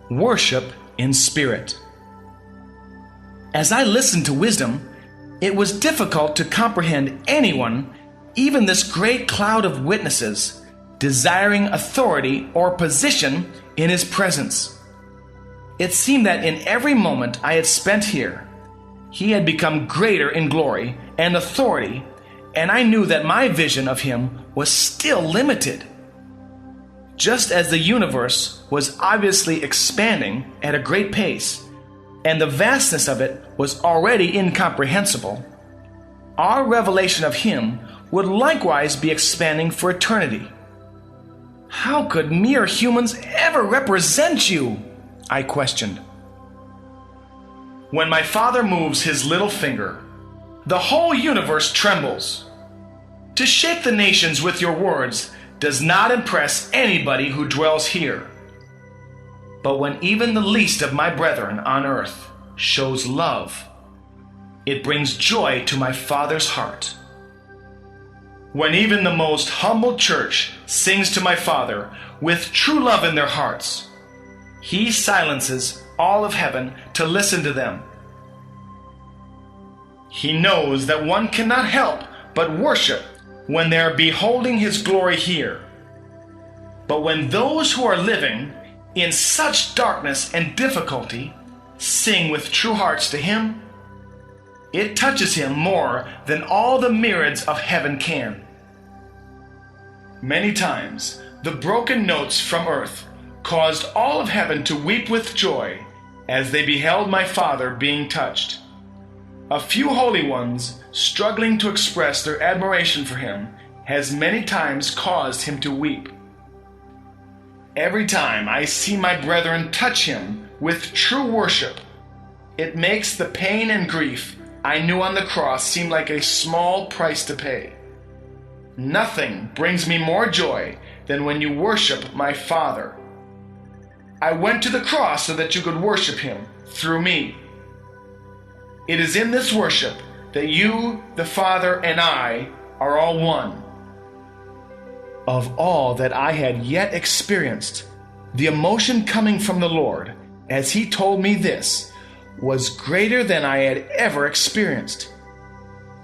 worship in spirit. As I listened to wisdom, it was difficult to comprehend anyone, even this great cloud of witnesses, desiring authority or position in his presence. It seemed that in every moment I had spent here, he had become greater in glory and authority, and I knew that my vision of him was still limited. Just as the universe was obviously expanding at a great pace, and the vastness of it was already incomprehensible, our revelation of him would likewise be expanding for eternity. How could mere humans ever represent you? I questioned. When my Father moves his little finger, the whole universe trembles. To shake the nations with your words does not impress anybody who dwells here. But when even the least of my brethren on earth shows love, it brings joy to my Father's heart. When even the most humble church sings to my Father with true love in their hearts, he silences all of heaven to listen to them. He knows that one cannot help but worship when they are beholding his glory here. But when those who are living in such darkness and difficulty sing with true hearts to him, it touches him more than all the myriads of heaven can. Many times the broken notes from earth caused all of heaven to weep with joy as they beheld my Father being touched. A few holy ones struggling to express their admiration for him has many times caused him to weep. Every time I see my brethren touch him with true worship, it makes the pain and grief I knew on the cross seem like a small price to pay. Nothing brings me more joy than when you worship my Father. I went to the cross so that you could worship him through me. It is in this worship that you, the Father, and I are all one. Of all that I had yet experienced, the emotion coming from the Lord, as he told me this, was greater than I had ever experienced.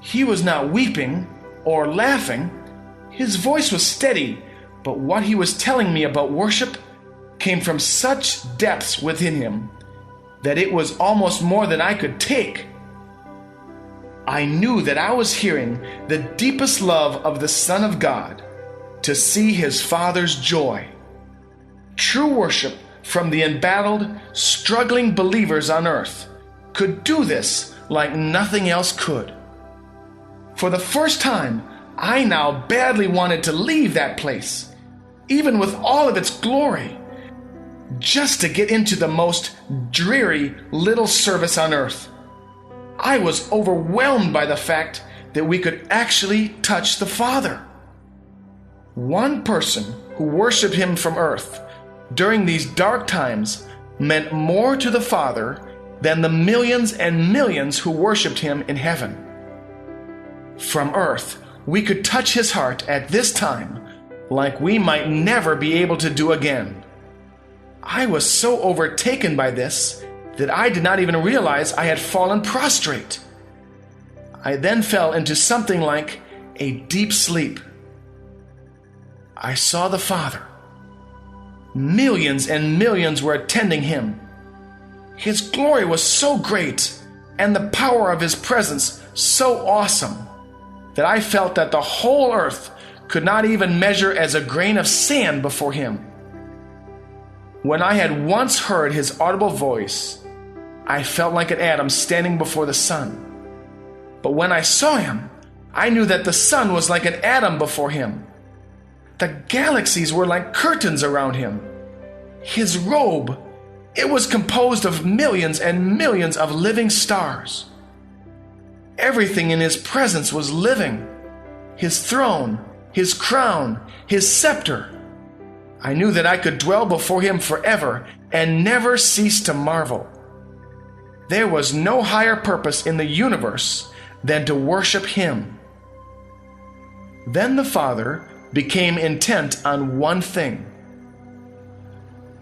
He was not weeping or laughing. His voice was steady, but what he was telling me about worship came from such depths within him that it was almost more than I could take. I knew that I was hearing the deepest love of the Son of God, to see his Father's joy. True worship from the embattled, struggling believers on earth could do this like nothing else could. For the first time, I now badly wanted to leave that place, even with all of its glory, just to get into the most dreary little service on earth. I was overwhelmed by the fact that we could actually touch the Father. One person who worshiped him from earth during these dark times meant more to the Father than the millions and millions who worshiped him in heaven. From earth, we could touch his heart at this time like we might never be able to do again. I was so overtaken by this that I did not even realize I had fallen prostrate. I then fell into something like a deep sleep. I saw the Father. Millions and millions were attending him. His glory was so great, and the power of his presence so awesome, that I felt that the whole earth could not even measure as a grain of sand before him. When I had once heard his audible voice, I felt like an atom standing before the sun. But when I saw him, I knew that the sun was like an atom before him. The galaxies were like curtains around him. His robe, it was composed of millions and millions of living stars. Everything in his presence was living. His throne, his crown, his scepter. I knew that I could dwell before him forever and never cease to marvel. There was no higher purpose in the universe than to worship him. Then the Father became intent on one thing.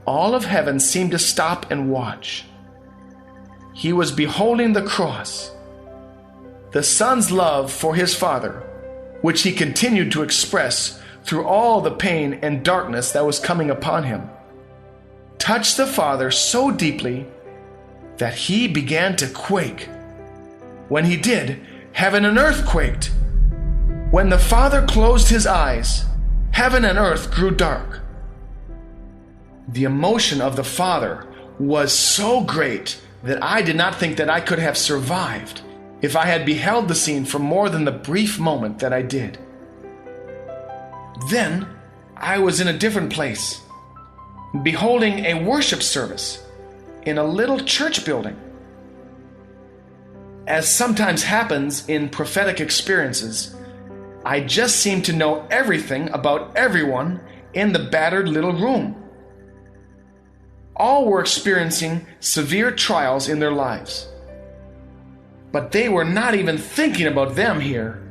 all of heaven seemed to stop and watch. He was beholding the cross, the Son's love for his Father, which he continued to express through all the pain and darkness that was coming upon him, touched the Father so deeply that he began to quake. When he did, heaven and earth quaked. When the Father closed his eyes, heaven and earth grew dark. The emotion of the Father was so great that I did not think that I could have survived if I had beheld the scene for more than the brief moment that I did. Then I was in a different place, beholding a worship service in a little church building. As sometimes happens in prophetic experiences, I just seemed to know everything about everyone in the battered little room. All were experiencing severe trials in their lives. But they were not even thinking about them here.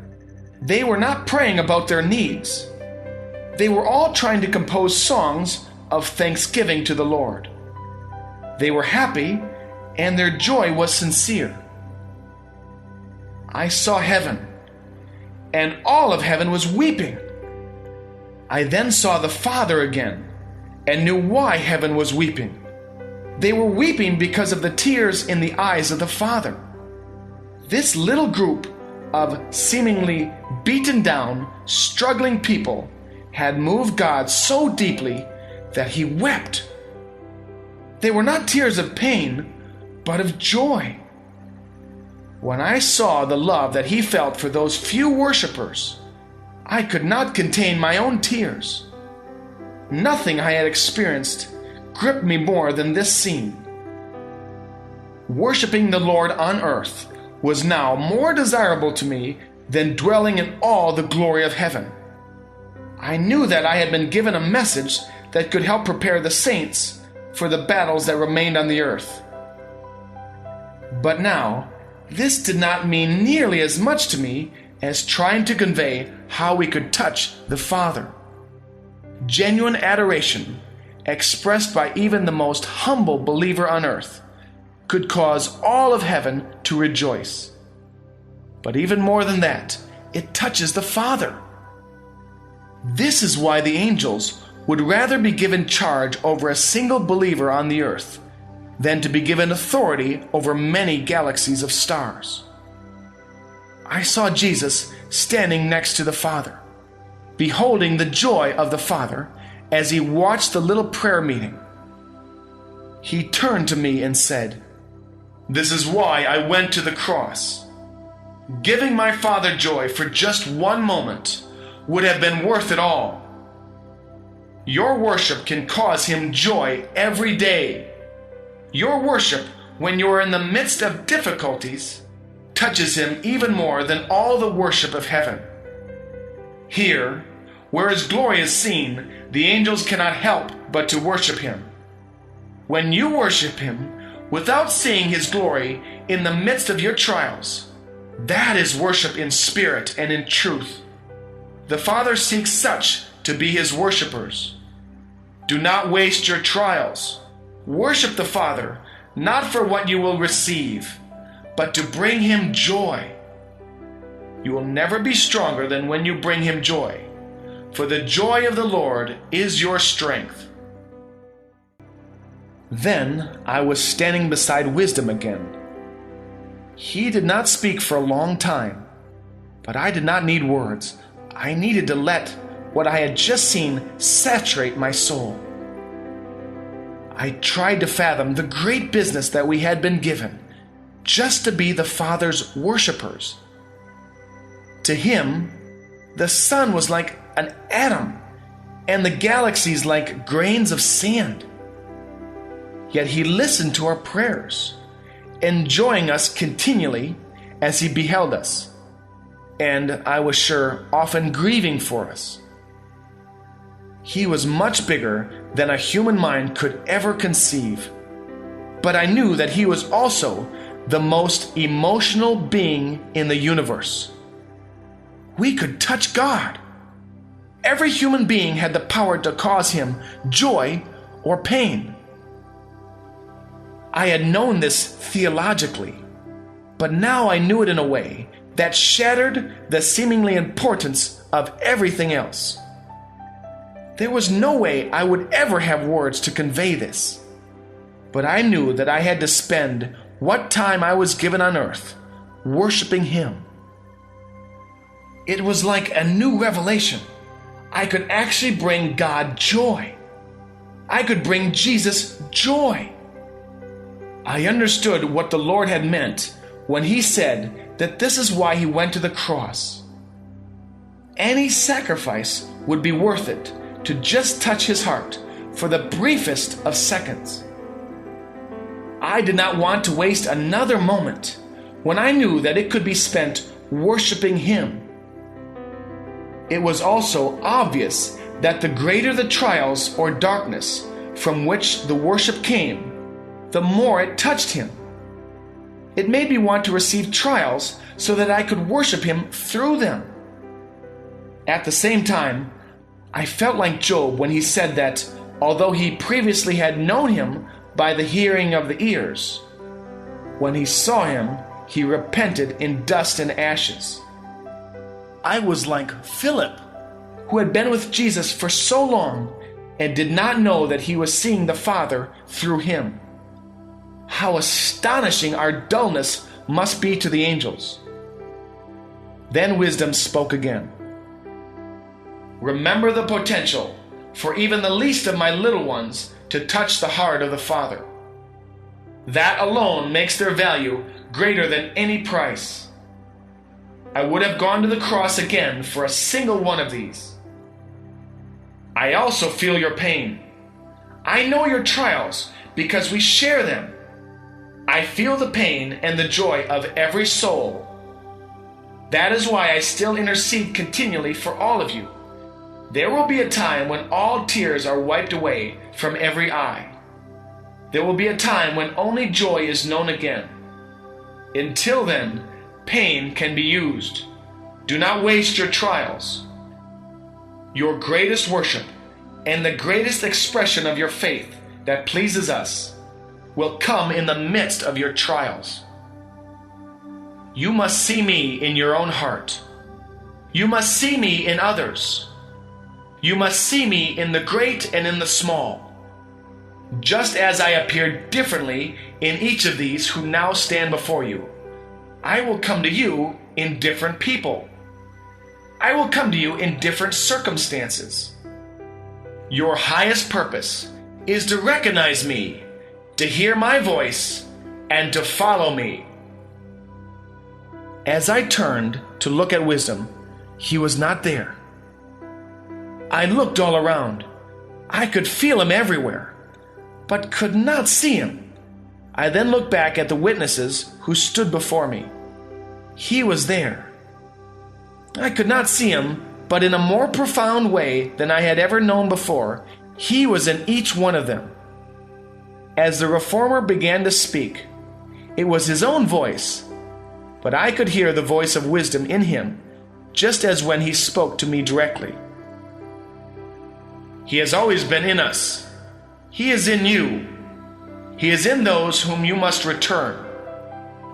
They were not praying about their needs. They were all trying to compose songs of thanksgiving to the Lord. They were happy, and their joy was sincere. I saw heaven, and all of heaven was weeping. I then saw the Father again, and knew why heaven was weeping. They were weeping because of the tears in the eyes of the Father. This little group of seemingly beaten down, struggling people had moved God so deeply that he wept. They were not tears of pain, but of joy. When I saw the love that he felt for those few worshipers, I could not contain my own tears. Nothing I had experienced gripped me more than this scene. Worshiping the Lord on earth was now more desirable to me than dwelling in all the glory of heaven. I knew that I had been given a message that could help prepare the saints for the battles that remained on the earth. But now, this did not mean nearly as much to me as trying to convey how we could touch the Father. Genuine adoration, expressed by even the most humble believer on earth, could cause all of heaven to rejoice. But even more than that, it touches the Father. This is why the angels would rather be given charge over a single believer on the earth than to be given authority over many galaxies of stars. I saw Jesus standing next to the Father, beholding the joy of the Father as he watched the little prayer meeting. He turned to me and said, "This is why I went to the cross. Giving my Father joy for just one moment would have been worth it all. Your worship can cause him joy every day. Your worship, when you are in the midst of difficulties, touches him even more than all the worship of heaven. Here, where his glory is seen, the angels cannot help but to worship him. When you worship him without seeing his glory in the midst of your trials, that is worship in spirit and in truth. The Father seeks such to be his worshipers. Do not waste your trials. Worship the Father, not for what you will receive, but to bring him joy. You will never be stronger than when you bring him joy, for the joy of the Lord is your strength." Then I was standing beside Wisdom again. He did not speak for a long time, but I did not need words. I needed to let what I had just seen saturate my soul. I tried to fathom the great business that we had been given, just to be the Father's worshipers. To him, the sun was like an atom, and the galaxies like grains of sand. Yet he listened to our prayers, enjoying us continually as he beheld us, and I was sure often grieving for us. He was much bigger than a human mind could ever conceive, but I knew that he was also the most emotional being in the universe. We could touch God. Every human being had the power to cause him joy or pain. I had known this theologically, but now I knew it in a way that shattered the seemingly importance of everything else. There was no way I would ever have words to convey this, but I knew that I had to spend what time I was given on earth worshiping Him. It was like a new revelation. I could actually bring God joy. I could bring Jesus joy. I understood what the Lord had meant when He said that this is why He went to the cross. Any sacrifice would be worth it to just touch His heart for the briefest of seconds. I did not want to waste another moment when I knew that it could be spent worshiping Him. It was also obvious that the greater the trials or darkness from which the worship came, the more it touched Him. It made me want to receive trials so that I could worship Him through them. At the same time, I felt like Job when he said that although he previously had known Him by the hearing of the ears, when he saw Him, he repented in dust and ashes. I was like Philip, who had been with Jesus for so long and did not know that he was seeing the Father through him. How astonishing our dullness must be to the angels. Then wisdom spoke again. Remember the potential for even the least of my little ones to touch the heart of the Father. That alone makes their value greater than any price. I would have gone to the cross again for a single one of these. I also feel your pain. I know your trials because we share them. I feel the pain and the joy of every soul. That is why I still intercede continually for all of you. There will be a time when all tears are wiped away from every eye. There will be a time when only joy is known again. Until then, pain can be used. Do not waste your trials. Your greatest worship and the greatest expression of your faith that pleases us will come in the midst of your trials. You must see me in your own heart. You must see me in others. You must see me in the great and in the small. Just as I appear differently in each of these who now stand before you, I will come to you in different people. I will come to you in different circumstances. Your highest purpose is to recognize me, to hear my voice, and to follow me. As I turned to look at wisdom, he was not there. I looked all around. I could feel him everywhere, but could not see him. I then looked back at the witnesses who stood before me. He was there. I could not see him, but in a more profound way than I had ever known before, he was in each one of them. As the reformer began to speak, it was his own voice, but I could hear the voice of wisdom in him, just as when he spoke to me directly. He has always been in us. He is in you. He is in those whom you must return.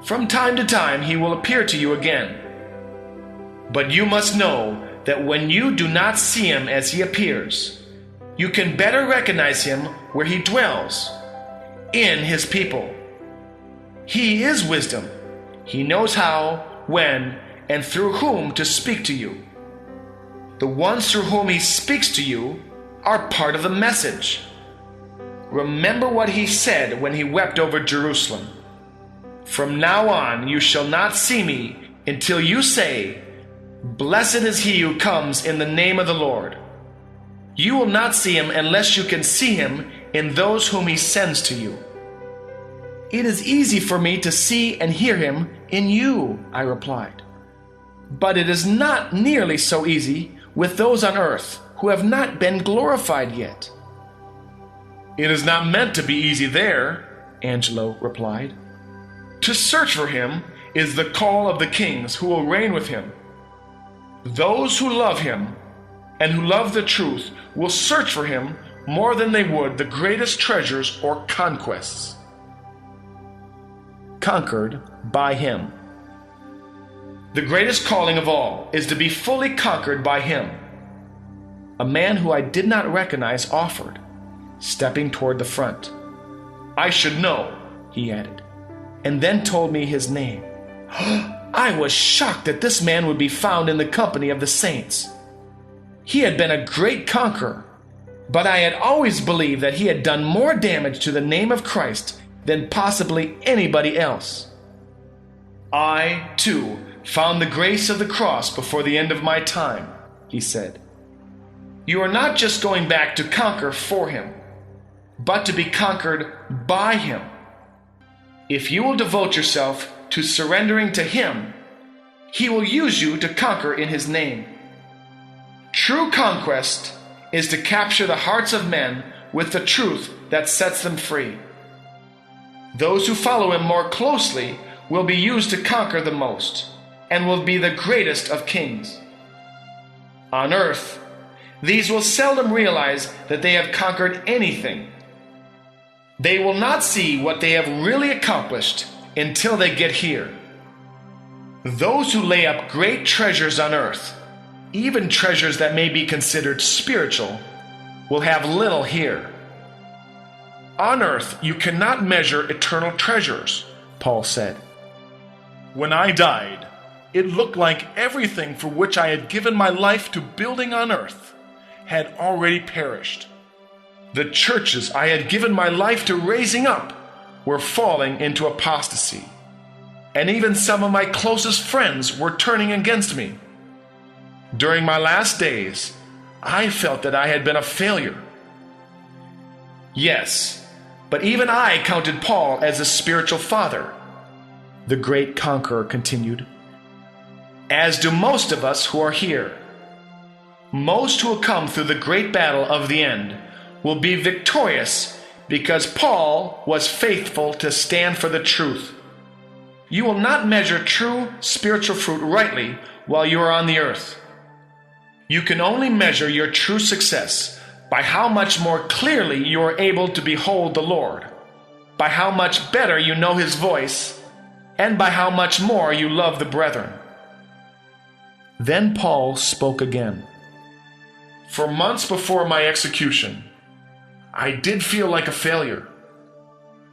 From time to time he will appear to you again. But you must know that when you do not see him as he appears, you can better recognize him where he dwells, in his people. He is wisdom. He knows how, when, and through whom to speak to you. The ones through whom he speaks to you are part of the message. Remember what he said when he wept over Jerusalem. From now on you shall not see me until you say, "Blessed is he who comes in the name of the Lord." You will not see him unless you can see him in those whom he sends to you. It is easy for me to see and hear him in you, I replied. But it is not nearly so easy with those on earth who have not been glorified yet. It is not meant to be easy there, Angelo replied. To search for him is the call of the kings who will reign with him. Those who love him and who love the truth will search for him more than they would the greatest treasures or conquests. Conquered by Him. The greatest calling of all is to be fully conquered by Him. A man who I did not recognize offered, stepping toward the front. "I should know," he added, and then told me his name. I was shocked that this man would be found in the company of the saints. He had been a great conqueror, but I had always believed that he had done more damage to the name of Christ than possibly anybody else. "I, too, found the grace of the cross before the end of my time," he said. "You are not just going back to conquer for Him, but to be conquered by Him. If you will devote yourself to surrendering to Him, He will use you to conquer in His name. True conquest is to capture the hearts of men with the truth that sets them free. Those who follow Him more closely will be used to conquer the most, and will be the greatest of kings. On earth, these will seldom realize that they have conquered anything. They will not see what they have really accomplished until they get here. Those who lay up great treasures on earth, even treasures that may be considered spiritual, will have little here. On earth, you cannot measure eternal treasures," Paul said. "When I died, it looked like everything for which I had given my life to building on earth had already perished. The churches I had given my life to raising up were falling into apostasy, and even some of my closest friends were turning against me. During my last days, I felt that I had been a failure. Yes, but even I counted Paul as a spiritual father," the great conqueror continued, "as do most of us who are here. Most who will come through the great battle of the end will be victorious because Paul was faithful to stand for the truth. You will not measure true spiritual fruit rightly while you are on the earth. You can only measure your true success by how much more clearly you are able to behold the Lord, by how much better you know His voice, and by how much more you love the brethren." Then Paul spoke again. "For months before my execution, I did feel like a failure.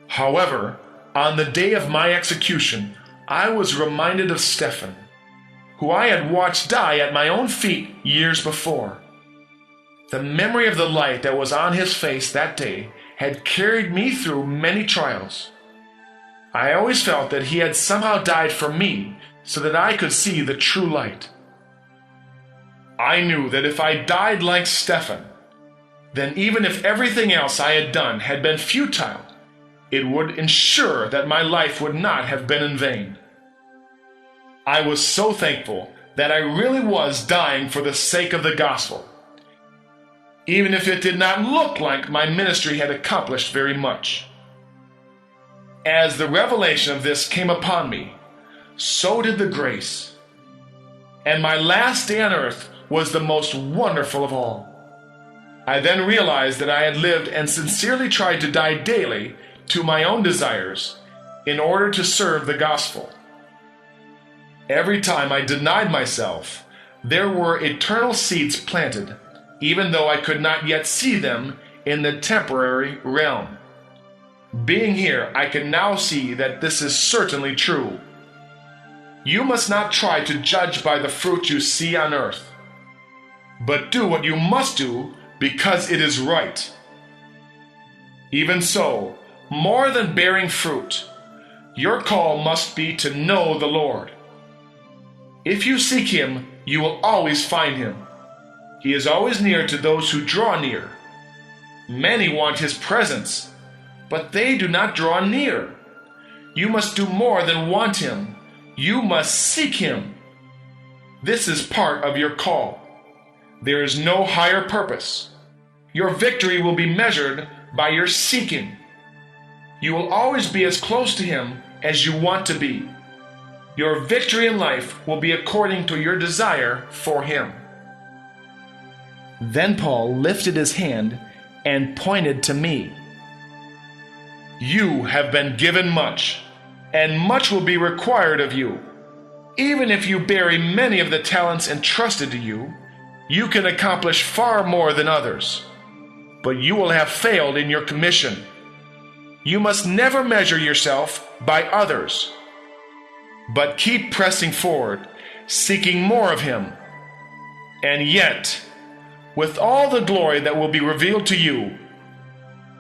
However, on the day of my execution, I was reminded of Stephen, who I had watched die at my own feet years before. The memory of the light that was on his face that day had carried me through many trials. I always felt that he had somehow died for me so that I could see the true light. I knew that if I died like Stephen, then even if everything else I had done had been futile, it would ensure that my life would not have been in vain. I was so thankful that I really was dying for the sake of the gospel, even if it did not look like my ministry had accomplished very much. As the revelation of this came upon me, so did the grace. And my last day on earth was the most wonderful of all. I then realized that I had lived and sincerely tried to die daily to my own desires in order to serve the gospel. Every time I denied myself, there were eternal seeds planted, even though I could not yet see them in the temporary realm. Being here, I can now see that this is certainly true. You must not try to judge by the fruit you see on earth, but do what you must do because it is right. Even so, more than bearing fruit, your call must be to know the Lord. If you seek Him, you will always find Him. He is always near to those who draw near. Many want His presence, but they do not draw near. You must do more than want Him. You must seek Him. This is part of your call. There is no higher purpose. Your victory will be measured by your seeking. You will always be as close to Him as you want to be. Your victory in life will be according to your desire for Him. Then Paul lifted his hand and pointed to me. You have been given much, and much will be required of you. Even if you bury many of the talents entrusted to you, you can accomplish far more than others. But you will have failed in your commission. You must never measure yourself by others, but keep pressing forward, seeking more of Him. And yet, with all the glory that will be revealed to you,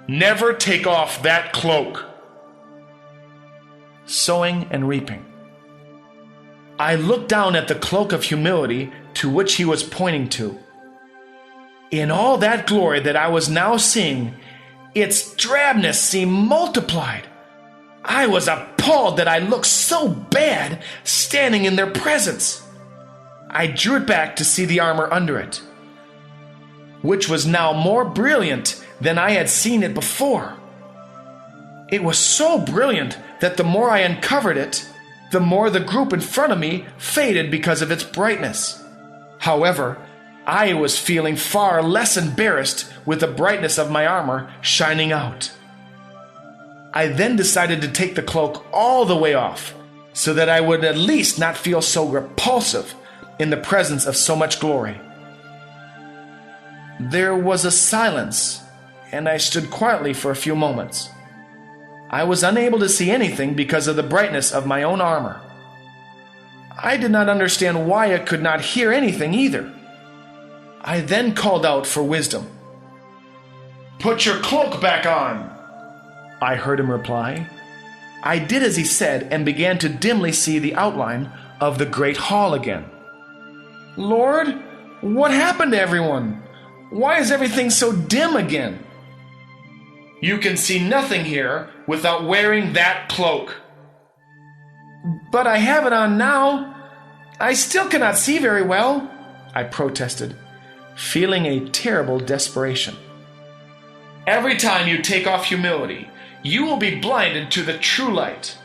never take off that cloak. Sowing and reaping. I looked down at the cloak of humility to which he was pointing to. In all that glory that I was now seeing, its drabness seemed multiplied. I was appalled that I looked so bad standing in their presence. I drew it back to see the armor under it, which was now more brilliant than I had seen it before. It was so brilliant that the more I uncovered it, the more the group in front of me faded because of its brightness. However, I was feeling far less embarrassed with the brightness of my armor shining out. I then decided to take the cloak all the way off, so that I would at least not feel so repulsive in the presence of so much glory. There was a silence, and I stood quietly for a few moments. I was unable to see anything because of the brightness of my own armor. I did not understand why I could not hear anything either. I then called out for wisdom. "Put your cloak back on," I heard him reply. I did as he said and began to dimly see the outline of the great hall again. "Lord, what happened to everyone? Why is everything so dim again?" "You can see nothing here without wearing that cloak." "But I have it on now. I still cannot see very well," I protested, feeling a terrible desperation. "Every time you take off humility, you will be blinded to the true light,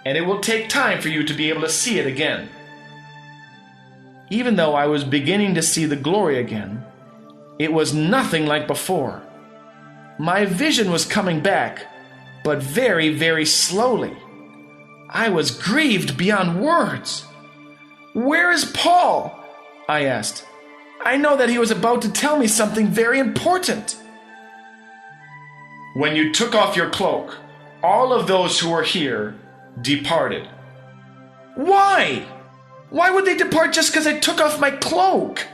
and it will take time for you to be able to see it again." Even though I was beginning to see the glory again, it was nothing like before. My vision was coming back, but very, very slowly. I was grieved beyond words. "Where is Paul?" I asked. "I know that he was about to tell me something very important." "When you took off your cloak, all of those who were here departed." "Why? Why would they depart just because I took off my cloak?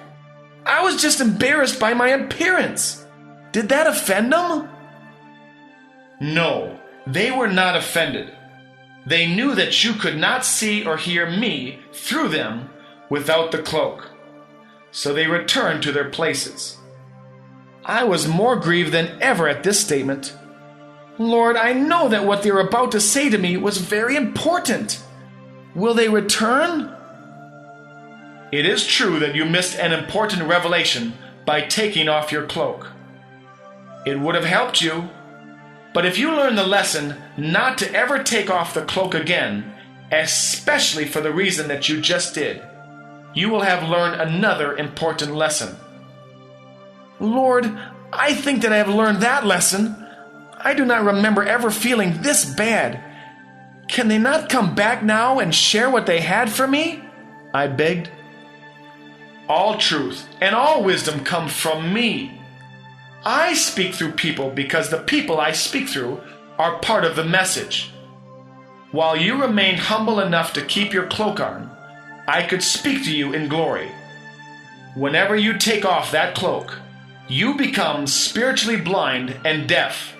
I was just embarrassed by my appearance. Did that offend them?" "No, they were not offended. They knew that you could not see or hear me through them without the cloak. So they returned to their places." I was more grieved than ever at this statement. "Lord, I know that what they were about to say to me was very important. Will they return?" "It is true that you missed an important revelation by taking off your cloak. It would have helped you. But if you learn the lesson not to ever take off the cloak again, especially for the reason that you just did, you will have learned another important lesson." "Lord, I think that I have learned that lesson. I do not remember ever feeling this bad. Can they not come back now and share what they had for me?" I begged. "All truth and all wisdom come from me. I speak through people because the people I speak through are part of the message. While you remained humble enough to keep your cloak on, I could speak to you in glory. Whenever you take off that cloak, you become spiritually blind and deaf.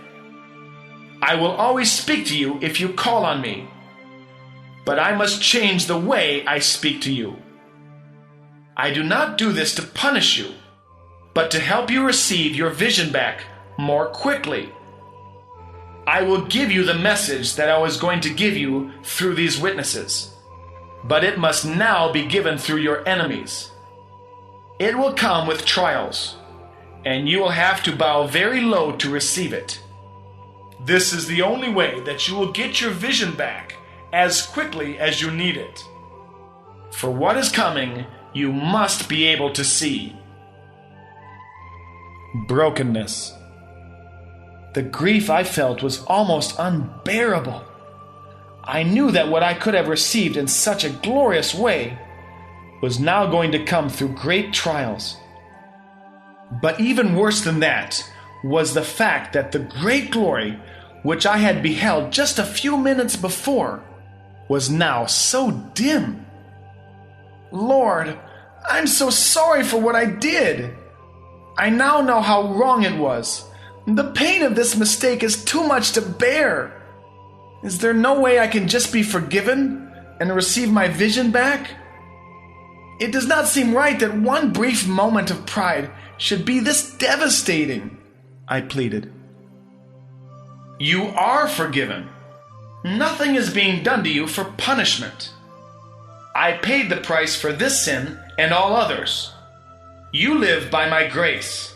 I will always speak to you if you call on me, but I must change the way I speak to you. I do not do this to punish you, but to help you receive your vision back more quickly. I will give you the message that I was going to give you through these witnesses, but it must now be given through your enemies. It will come with trials, and you will have to bow very low to receive it. This is the only way that you will get your vision back as quickly as you need it. For what is coming, you must be able to see." Brokenness. The grief I felt was almost unbearable. I knew that what I could have received in such a glorious way was now going to come through great trials. But even worse than that was the fact that the great glory which I had beheld just a few minutes before was now so dim. Lord, I'm so sorry for what I did. I now know how wrong it was. The pain of this mistake is too much to bear. Is there no way I can just be forgiven and receive my vision back? It does not seem right that one brief moment of pride should be this devastating, I pleaded. You are forgiven. Nothing is being done to you for punishment. I paid the price for this sin and all others. You live by my grace.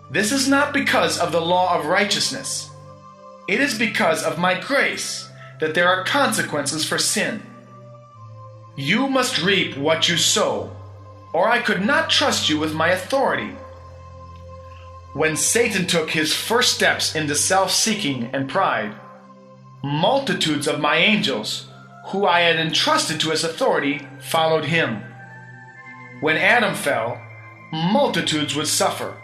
This is not because of the law of righteousness. It is because of my grace that there are consequences for sin. You must reap what you sow, or I could not trust you with my authority. When Satan took his first steps into self-seeking and pride, multitudes of my angels, who I had entrusted to his authority, followed him. When Adam fell, multitudes would suffer.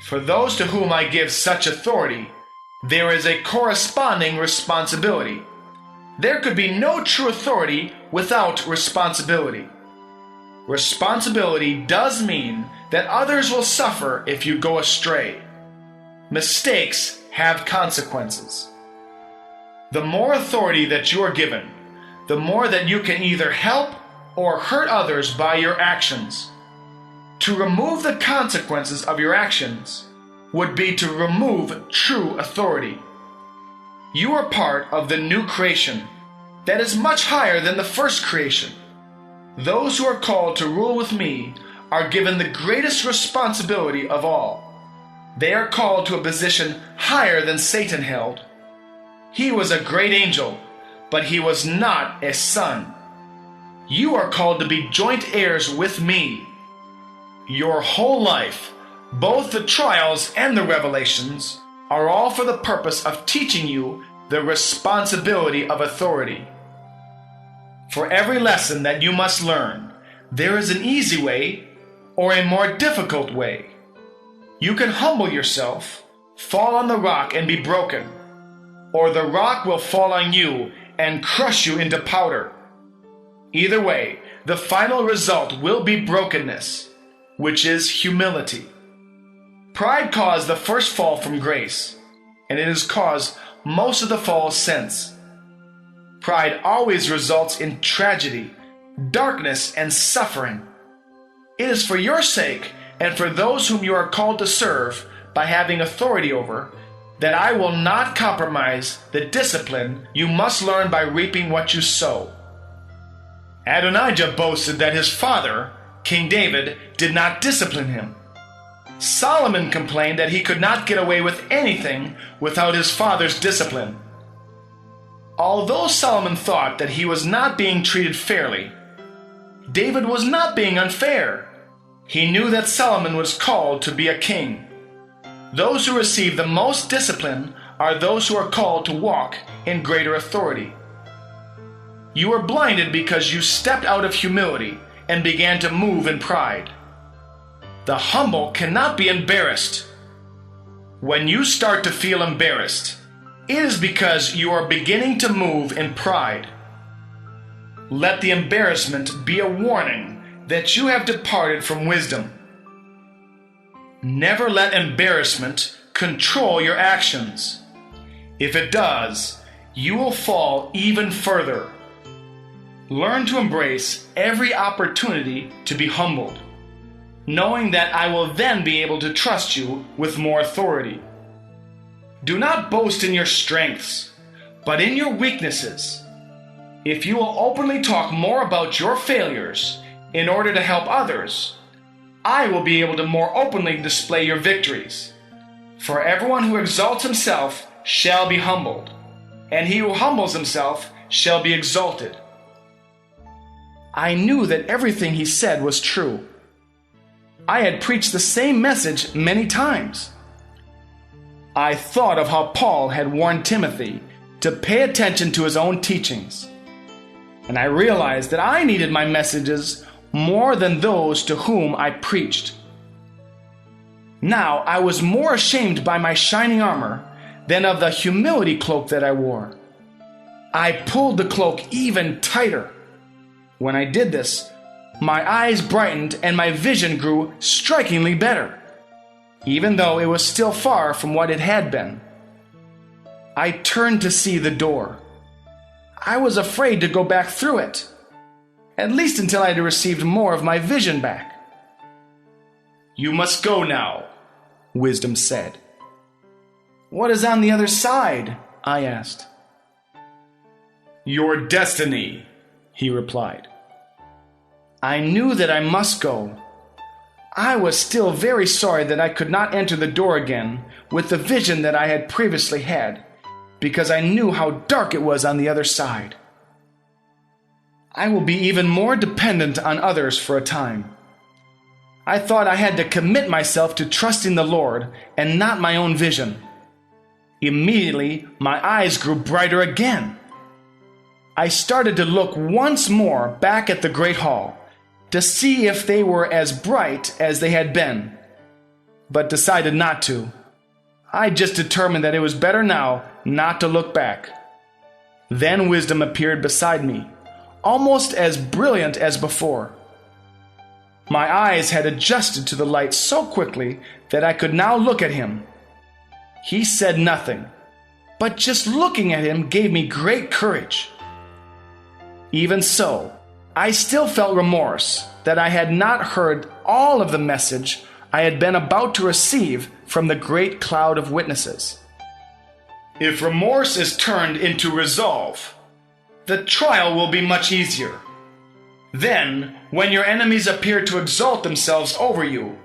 For those to whom I give such authority, there is a corresponding responsibility. There could be no true authority without responsibility. Responsibility does mean that others will suffer if you go astray. Mistakes have consequences. The more authority that you are given, the more that you can either help or hurt others by your actions. To remove the consequences of your actions would be to remove true authority. You are part of the new creation that is much higher than the first creation. Those who are called to rule with me are given the greatest responsibility of all. They are called to a position higher than Satan held. He was a great angel, but he was not a son. You are called to be joint heirs with me. Your whole life, both the trials and the revelations, are all for the purpose of teaching you the responsibility of authority. For every lesson that you must learn, there is an easy way or a more difficult way. You can humble yourself, fall on the rock and be broken, or the rock will fall on you and crush you into powder. Either way, the final result will be brokenness, which is humility. Pride caused the first fall from grace, and it has caused most of the falls since. Pride always results in tragedy, darkness, and suffering. It is for your sake and for those whom you are called to serve by having authority over that I will not compromise the discipline you must learn by reaping what you sow. Adonijah boasted that his father, King David, did not discipline him. Solomon complained that he could not get away with anything without his father's discipline. Although Solomon thought that he was not being treated fairly, David was not being unfair. He knew that Solomon was called to be a king. Those who receive the most discipline are those who are called to walk in greater authority. You were blinded because you stepped out of humility and began to move in pride. The humble cannot be embarrassed. When you start to feel embarrassed, it is because you are beginning to move in pride. Let the embarrassment be a warning that you have departed from wisdom. Never let embarrassment control your actions. If it does, you will fall even further. Learn to embrace every opportunity to be humbled, knowing that I will then be able to trust you with more authority. Do not boast in your strengths, but in your weaknesses. If you will openly talk more about your failures in order to help others, I will be able to more openly display your victories. For everyone who exalts himself shall be humbled, and he who humbles himself shall be exalted. I knew that everything he said was true. I had preached the same message many times. I thought of how Paul had warned Timothy to pay attention to his own teachings, and I realized that I needed my messages more than those to whom I preached. Now I was more ashamed by my shining armor than of the humility cloak that I wore. I pulled the cloak even tighter. When I did this, my eyes brightened and my vision grew strikingly better, even though it was still far from what it had been. I turned to see the door. I was afraid to go back through it, at least until I had received more of my vision back. "You must go now," Wisdom said. "What is on the other side?" I asked. "Your destiny," he replied. I knew that I must go. I was still very sorry that I could not enter the door again with the vision that I had previously had, because I knew how dark it was on the other side. I will be even more dependent on others for a time. I thought I had to commit myself to trusting the Lord and not my own vision. Immediately, my eyes grew brighter again. I started to look once more back at the great hall to see if they were as bright as they had been, but decided not to. I just determined that it was better now not to look back. Then Wisdom appeared beside me, almost as brilliant as before. My eyes had adjusted to the light so quickly that I could now look at him. He said nothing, but just looking at him gave me great courage. Even so, I still felt remorse that I had not heard all of the message I had been about to receive from the great cloud of witnesses. If remorse is turned into resolve, the trial will be much easier. Then, when your enemies appear to exalt themselves over you,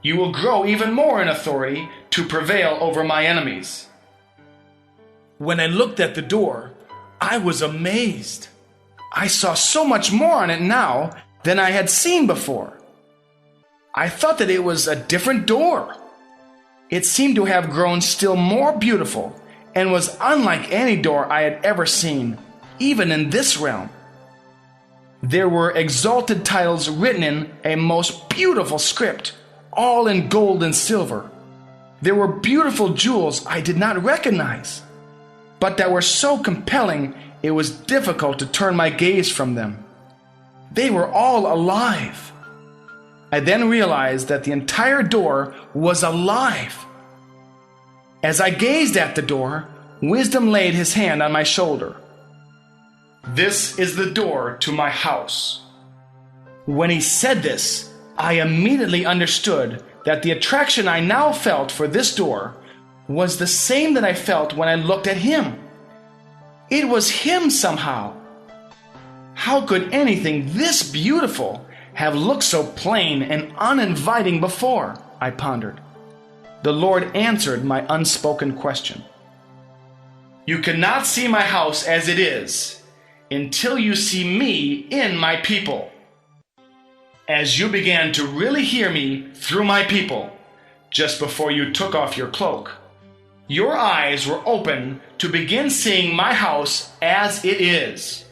you will grow even more in authority to prevail over my enemies. When I looked at the door, I was amazed. I saw so much more on it now than I had seen before. I thought that it was a different door. It seemed to have grown still more beautiful and was unlike any door I had ever seen, even in this realm. There were exalted titles written in a most beautiful script, all in gold and silver. There were beautiful jewels I did not recognize, but that were so compelling it was difficult to turn my gaze from them. They were all alive. I then realized that the entire door was alive. As I gazed at the door, Wisdom laid his hand on my shoulder. "This is the door to my house." When he said this, I immediately understood that the attraction I now felt for this door was the same that I felt when I looked at him. It was him somehow. How could anything this beautiful have looked so plain and uninviting before? I pondered. The Lord answered my unspoken question. "You cannot see my house as it is until you see me in my people. As you began to really hear me through my people, just before you took off your cloak, your eyes were open to begin seeing my house as it is.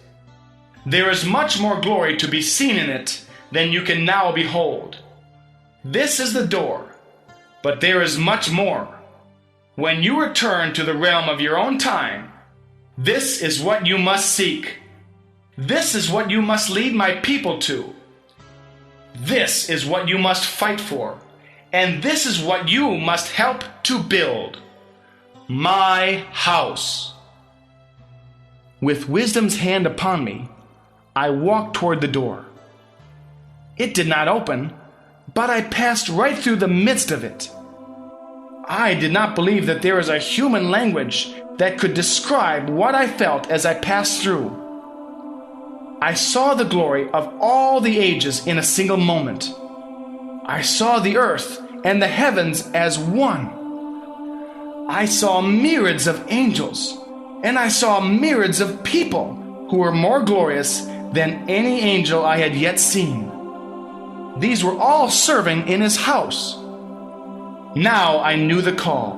There is much more glory to be seen in it than you can now behold. This is the door, but there is much more. When you return to the realm of your own time, this is what you must seek. This is what you must lead my people to. This is what you must fight for, and this is what you must help to build. My house." With Wisdom's hand upon me, I walked toward the door. It did not open, but I passed right through the midst of it. I did not believe that there is a human language that could describe what I felt as I passed through. I saw the glory of all the ages in a single moment. I saw the earth and the heavens as one. I saw myriads of angels, and I saw myriads of people who were more glorious than any angel I had yet seen. These were all serving in his house. Now I knew the call.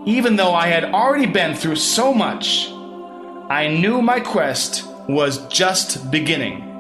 even though I had already been through so much. I knew my quest was just beginning.